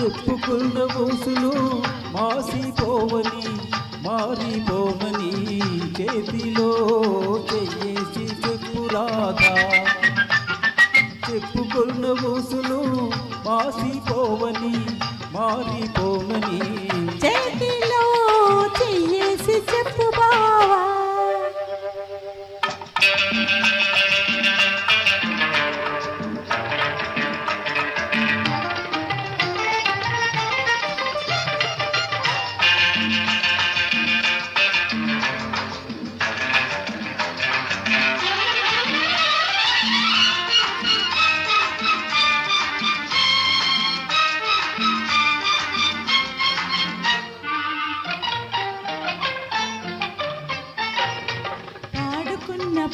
చెప్పుకున్న ఊసులు మాసిపోవని మారిపోవని చేతిలో చెయ్యేసి చెప్పురాదా. చెప్పుకున్న ఊసులు మాసిపోవని మారిపోవని చేతిలో చెయ్యేసి చెప్పు బావా.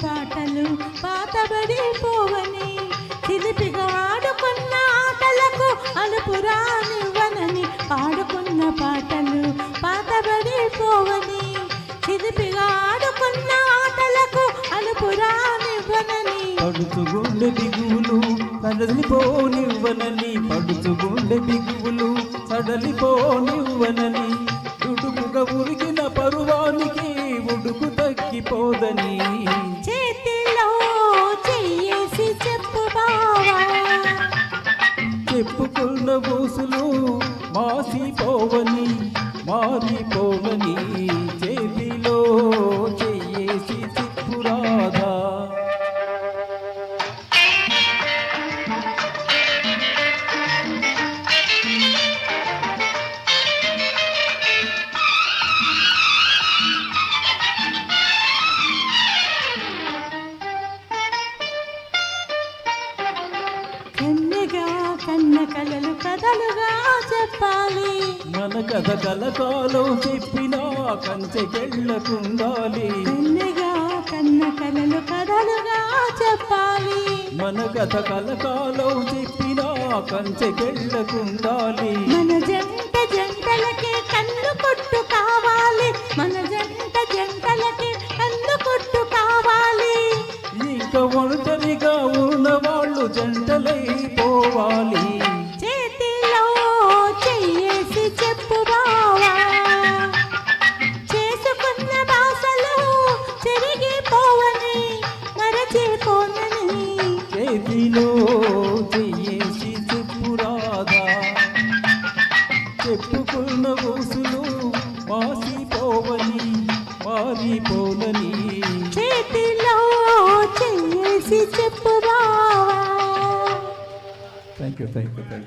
పాటలు పాతబడిపోవని చిలిపిగా ఆడుకున్న ఆటలకు అనుపురానివ్వనని. పాడుకున్న పాటలు పాతబడిపోవని చిలిపిగా ఆడుకున్న ఆటలకు అనుపురానివ్వనని. పడుచుగుండె బిగువులు సడలిపోనివ్వనని పడుచుగుండె బిగువులు సడలిపోనివ్వనని. దుడుకుగా ఉరిగిన పరువానికి ఉడుకు తగ్గిపోదని చేతిలో చెయ్యేసి చెప్పు బావా. చెప్పుకున్న ఊసులు మాసిపోవని మారిపోవని చేతిలో చెయ్యేసి చెప్పురాదా. కన్న కలలు కథలుగా చెప్పాలి. మన కథ కలకాలం చెప్పినా కంచెకెళ్ళకుండాలి. కన్నెగా కన్న కలలు కథలుగా చెప్పాలి. మన కథ కలకాలం చెప్పినా కంచెకెళ్ళకుండాలి. మన జంట జంటలకే కన్ను కొట్టు కావాలి. మన జంట జంటలకే కన్ను కొట్టు కావాలి. ఇంకా ఒంటరిగా ఉన్న వాళ్ళు జంటలైపోవాలి. చేతిలో చెయ్యేసి చెప్పు బావా. చేసుకున్న భాషలు చెరిగిపోవని మరచిపోనని. చేతిలో చెయ్యేసి చెప్పురాదా. చెప్పుకున్న ఊసులు మాసిపోవని మారిపోనని చేతిలో చెయ్యేసి చెప్పు బావా. Thank you.